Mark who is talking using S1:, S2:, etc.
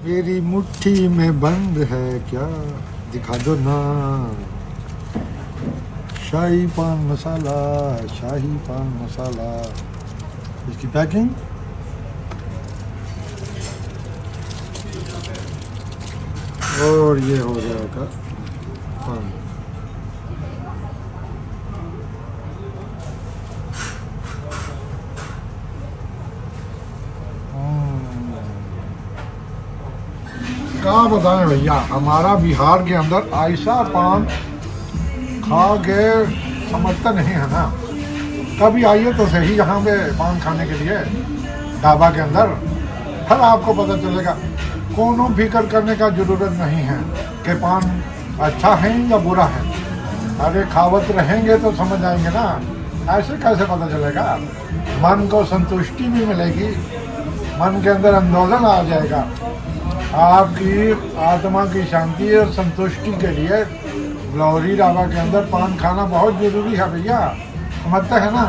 S1: मेरी मुट्ठी में बंद है क्या, दिखा दो ना। शाही पान मसाला, शाही पान मसाला, इसकी पैकिंग और ये हो जाएगा पान। क्या बताएं भैया, हमारा बिहार के अंदर ऐसा पान खा के समझते नहीं है ना। कभी आइए तो सही यहाँ पे पान खाने के लिए ढाबा के अंदर, फिर आपको पता चलेगा। कोनो फिक्र करने का जरूरत नहीं है कि पान अच्छा है या बुरा है। अरे खावत रहेंगे तो समझ आएंगे ना, ऐसे कैसे पता चलेगा। मन को संतुष्टि भी मिलेगी, मन के अंदर आंदोलन आ जाएगा। आपकी आत्मा की शांति और संतुष्टि के लिए ग्लोरी ढाबा के अंदर पान खाना बहुत जरूरी है भैया, समझते हैं ना।